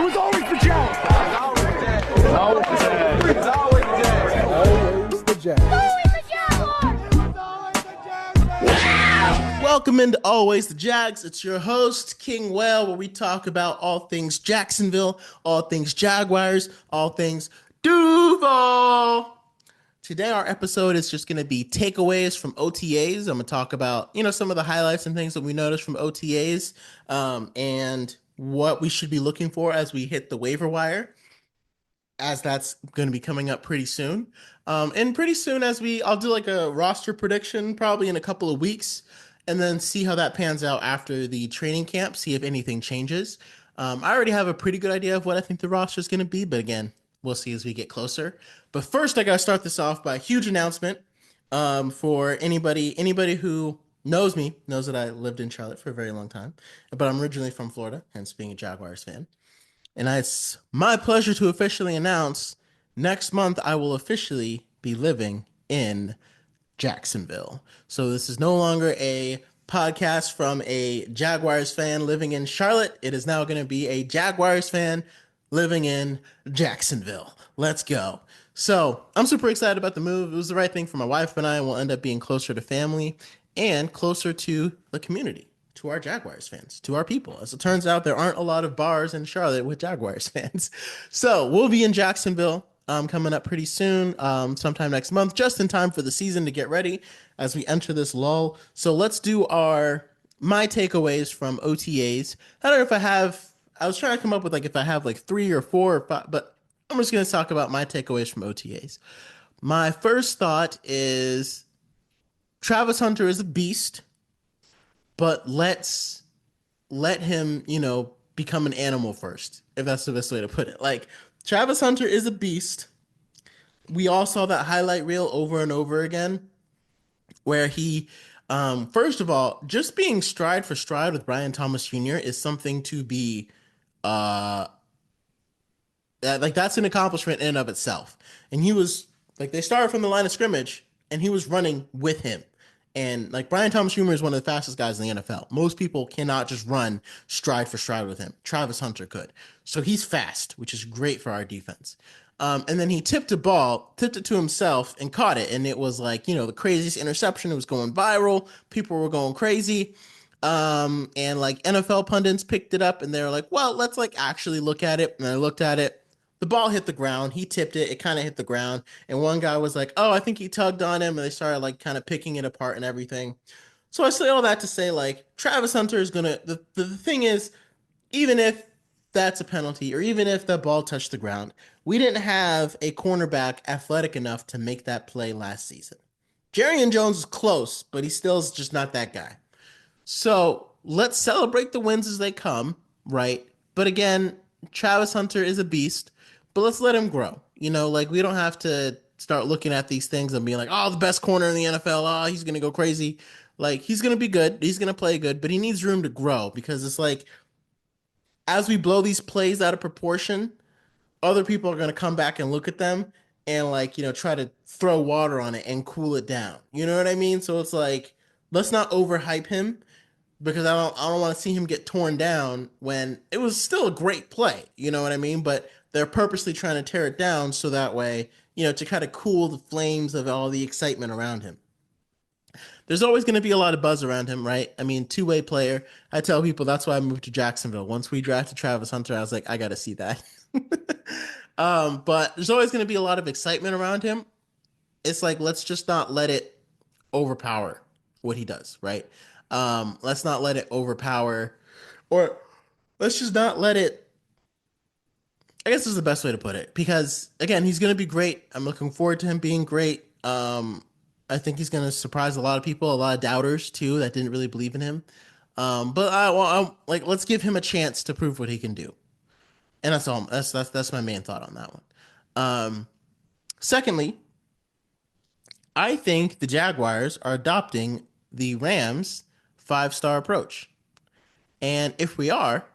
was always the Jags. It was always the Jags. It was always the Jags. Always the Jags. Welcome into Always the Jags. It's your host, King Whale, where we talk about all things Jacksonville, all things Jaguars, all things Duval. Today, our episode is just going to be takeaways from OTAs. I'm going to talk about, some of the highlights and things that we noticed from OTAs and what we should be looking for as we hit the waiver wire, as that's going to be coming up pretty soon. And pretty soon I'll do like a roster prediction probably in a couple of weeks and then see how that pans out after the training camp, see if anything changes. I already have a pretty good idea of what I think the roster is going to be, but again, we'll see as we get closer. But first, I got to start this off by a huge announcement for anybody who knows me, knows that I lived in Charlotte for a very long time, but I'm originally from Florida, hence being a Jaguars fan. And it's my pleasure to officially announce next month I will officially be living in Jacksonville. So this is no longer a podcast from a Jaguars fan living in Charlotte. It is now going to be a Jaguars fan living in Jacksonville. Let's go. So I'm super excited about the move. It was the right thing for my wife and I. We'll end up being closer to family and closer to the community, to our Jaguars fans, to our people. As it turns out, there aren't a lot of bars in Charlotte with Jaguars fans. So we'll be in Jacksonville coming up pretty soon, sometime next month, just in time for the season to get ready as we enter this lull. So let's do my takeaways from OTAs. I don't know if I was trying to come up with if I have 3 or 4 or 5, but I'm just going to talk about my takeaways from OTAs. My first thought is Travis Hunter is a beast, but let him, become an animal first, if that's the best way to put it. Travis Hunter is a beast. We all saw that highlight reel over and over again where he, first of all, just being stride for stride with Brian Thomas Jr. is something to be, that's an accomplishment in and of itself. And he was, they started from the line of scrimmage and he was running with him. And Brian Thomas Jr. is one of the fastest guys in the NFL. Most people cannot just run stride for stride with him. Travis Hunter could. So he's fast, which is great for our defense. And then he tipped it to himself and caught it. And it was the craziest interception. It was going viral. People were going crazy. And NFL pundits picked it up and they were like, well, let's actually look at it. And I looked at it. The ball hit the ground. He tipped it. It kind of hit the ground. And one guy was like, oh, I think he tugged on him. And they started kind of picking it apart and everything. So I say all that to say Travis Hunter is going to, the thing is, even if that's a penalty or even if the ball touched the ground, we didn't have a cornerback athletic enough to make that play last season. Jerrion Jones is close, but he still is just not that guy. So let's celebrate the wins as they come, right? But again, Travis Hunter is a beast. But let's let him grow. We don't have to start looking at these things and being like, oh, the best corner in the NFL. Oh, he's going to go crazy. He's going to be good. He's going to play good, but he needs room to grow because it's as we blow these plays out of proportion, other people are going to come back and look at them and try to throw water on it and cool it down. You know what I mean? So it's let's not overhype him because I don't want to see him get torn down when it was still a great play. You know what I mean? But they're purposely trying to tear it down so that way, to kind of cool the flames of all the excitement around him. There's always going to be a lot of buzz around him, right? I mean, two-way player. I tell people that's why I moved to Jacksonville. Once we drafted Travis Hunter, I was like, I got to see that. But there's always going to be a lot of excitement around him. It's let's just not let it overpower what he does, right? Let's not let it overpower, or let's just not let it. I guess this is the best way to put it because again, he's going to be great. I'm looking forward to him being great. I think he's going to surprise a lot of people, a lot of doubters too that didn't really believe in him. But let's give him a chance to prove what he can do. And that's all. That's my main thought on that one. Secondly, I think the Jaguars are adopting the Rams 5-star approach. And if we are,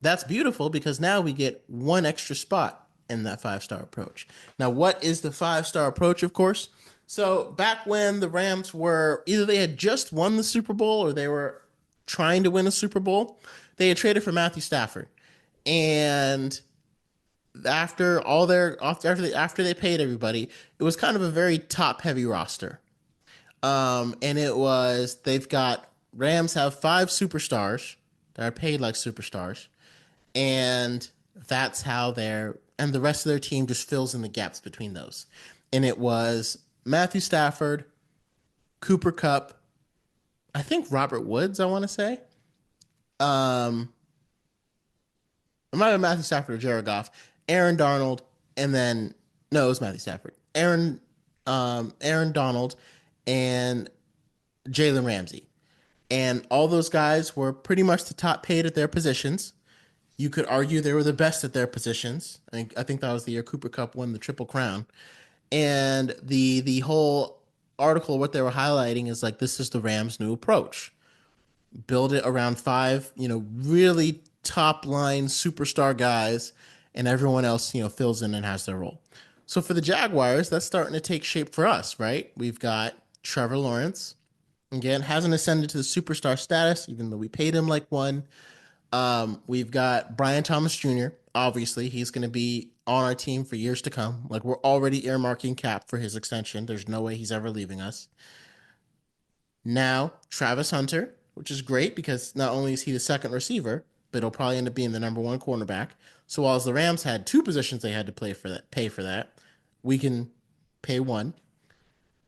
that's beautiful because now we get one extra spot in that 5-star approach. Now, what is the 5-star approach, of course? So back when the Rams were, either they had just won the Super Bowl or they were trying to win a Super Bowl, they had traded for Matthew Stafford. And after they paid everybody, it was kind of a very top heavy roster. And it was they've got Rams have five superstars that are paid like superstars, and that's how and the rest of their team just fills in the gaps between those. And it was Matthew Stafford, Cooper Kupp, I think Robert Woods, I want to say. Um, it might have been Matthew Stafford or Jared Goff, Aaron Darnold, and then no, it was Matthew Stafford, Aaron Donald, and Jalen Ramsey. And all those guys were pretty much the top paid at their positions. You could argue they were the best at their positions. I think that was the year Cooper Kupp won the Triple Crown. And the whole article, what they were highlighting is like this is the Rams' new approach. Build it around five, really top line superstar guys, and everyone else, fills in and has their role. So for the Jaguars, that's starting to take shape for us, right? We've got Trevor Lawrence. Again, hasn't ascended to the superstar status, even though we paid him like one. We've got Brian Thomas Jr. Obviously, he's going to be on our team for years to come. Like, we're already earmarking cap for his extension. There's no way he's ever leaving us. Now, Travis Hunter, which is great because not only is he the second receiver, but he'll probably end up being the number one cornerback. So while the Rams had two positions they had to pay for that, we can pay one.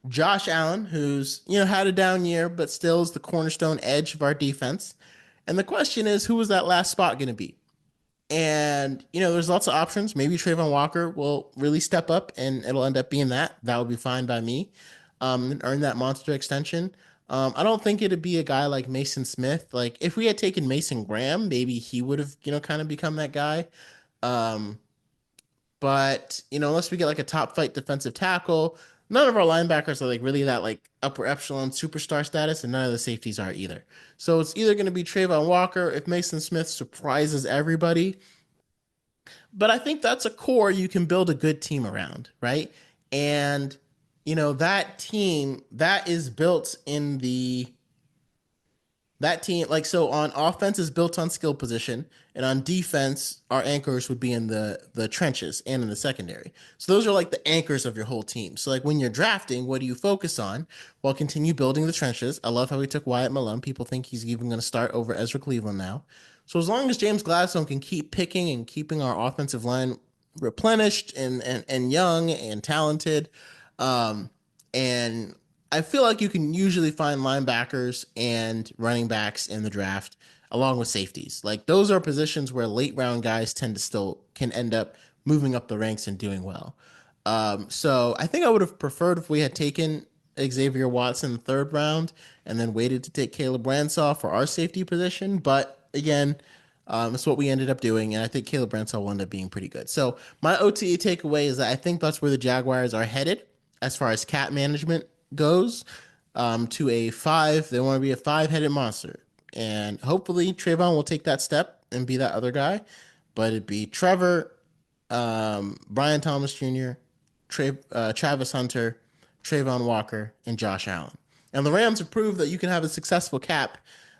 Josh Allen, who's had a down year, but still is the cornerstone edge of our defense. And the question is, who is that last spot going to be? And there's lots of options. Maybe Trayvon Walker will really step up, and it'll end up being that. That would be fine by me. And earn that monster extension. I don't think it'd be a guy like Mason Smith. Like if we had taken Mason Graham, maybe he would have kind of become that guy. But unless we get like a top flight defensive tackle, none of our linebackers are like really that like upper echelon superstar status, and none of the safeties are either. So it's either going to be Trayvon Walker if Mason Smith surprises everybody. But I think that's a core you can build a good team around, right? And that team that is built in that team, like, so on offense is built on skill position, and on defense, our anchors would be in the trenches and in the secondary. So those are like the anchors of your whole team. So like when you're drafting, what do you focus on? Well, continue building the trenches. I love how we took Wyatt Malone. People think he's even going to start over Ezra Cleveland now. So as long as James Gladstone can keep picking and keeping our offensive line replenished and young and talented, and I feel like you can usually find linebackers and running backs in the draft along with safeties. Like those are positions where late round guys can end up moving up the ranks and doing well. So I think I would have preferred if we had taken Xavier Watson in the third round and then waited to take Caleb Ransaw for our safety position. But again, it's what we ended up doing, and I think Caleb Ransaw will end up being pretty good. So my OTA takeaway is that I think that's where the Jaguars are headed as far as cap management goes, to a five. They want to be a five-headed monster, and hopefully Trayvon will take that step and be that other guy. But it'd be Trevor, Brian Thomas Jr., Travis Hunter, Trayvon Walker, and Josh Allen. And the Rams have proved that you can have a successful cap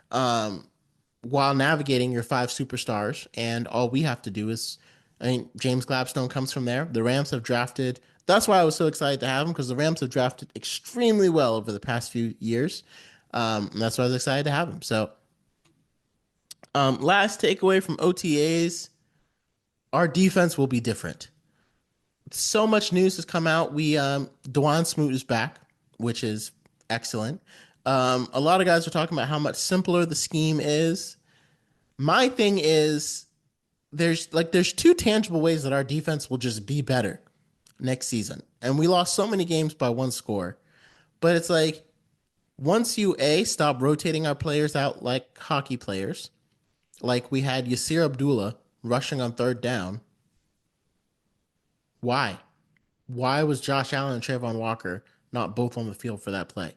while navigating your five superstars, and all we have to do is, James Gladstone comes from there. The Rams have drafted. That's why I was so excited to have him, because the Rams have drafted extremely well over the past few years. And that's why I was excited to have him. So, last takeaway from OTAs, our defense will be different. So much news has come out. Dawuane Smoot is back, which is excellent. A lot of guys are talking about how much simpler the scheme is. My thing is, there's two tangible ways that our defense will just be better next season. And we lost so many games by one score. But it's like, once you stop rotating our players out like hockey players, like we had Yasir Abdullah rushing on third down. Why? Why was Josh Allen and Trayvon Walker not both on the field for that play?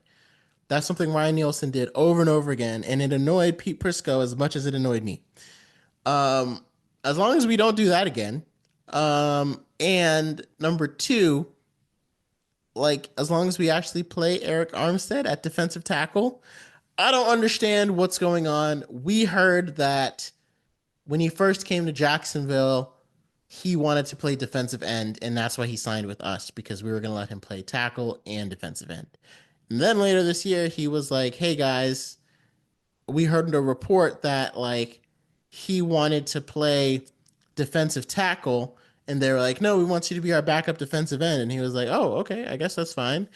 That's something Ryan Nielsen did over and over again, and it annoyed Pete Prisco as much as it annoyed me. As long as we don't do that again, and number two, like as long as we actually play Arik Armstead at defensive tackle, I don't understand what's going on. We heard that when he first came to Jacksonville, he wanted to play defensive end, and that's why he signed with us because we were going to let him play tackle and defensive end. And then later this year, he was like, "Hey guys, we heard a report that like he wanted to play defensive tackle." And they were like, "No, we want you to be our backup defensive end." And he was like, "Oh, okay, I guess that's fine."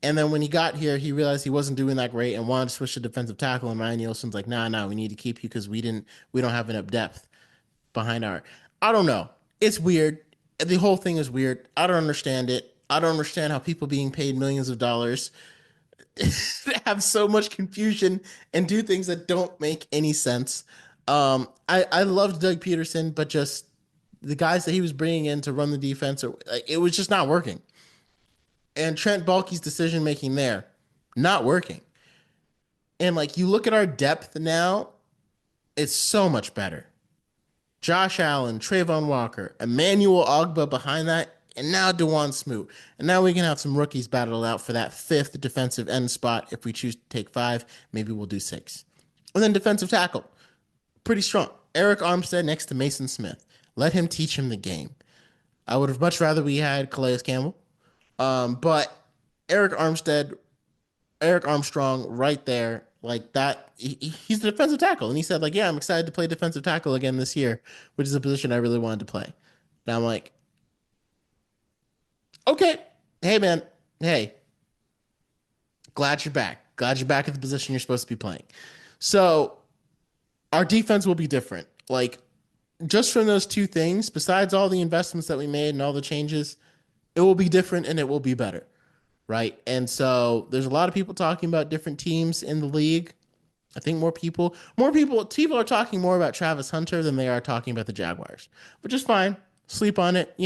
And then when he got here, he realized he wasn't doing that great and wanted to switch to defensive tackle. And Ryan Nielsen's like, "Nah, we need to keep you because we don't have enough depth behind our." I don't know. It's weird. The whole thing is weird. I don't understand it. I don't understand how people being paid millions of dollars have so much confusion and do things that don't make any sense. I loved Doug Peterson, but just the guys that he was bringing in to run the defense, it was just not working. And Trent Baalke's decision making there, not working. And like you look at our depth now, it's so much better. Josh Allen, Trayvon Walker, Emmanuel Ogbah behind that, and now Dawuane Smoot. And now we can have some rookies battle out for that fifth defensive end spot. If we choose to take 5, maybe we'll do 6. And then defensive tackle, pretty strong. Arik Armstead next to Mason Smith. Let him teach him the game. I would have much rather we had Calais Campbell. But Arik Armstrong right there, like that, he's the defensive tackle. And he said, like, yeah, I'm excited to play defensive tackle again this year, which is a position I really wanted to play. And I'm like, okay, hey, man, hey, glad you're back. Glad you're back at the position you're supposed to be playing. So our defense will be different. Like, just from those two things, besides all the investments that we made and all the changes, it will be different and it will be better, right? And so there's a lot of people talking about different teams in the league. I think people are talking more about Travis Hunter than they are talking about the Jaguars, which is fine. Sleep on it,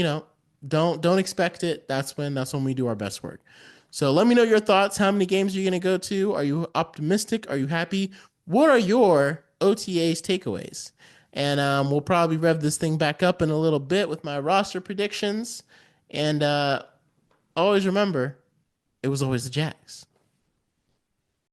don't expect it. That's when we do our best work. So let me know your thoughts. How many games are you going to go to? Are you optimistic? Are you happy? What are your OTA's takeaways? And we'll probably rev this thing back up in a little bit with my roster predictions. And always remember, it was always the Jags.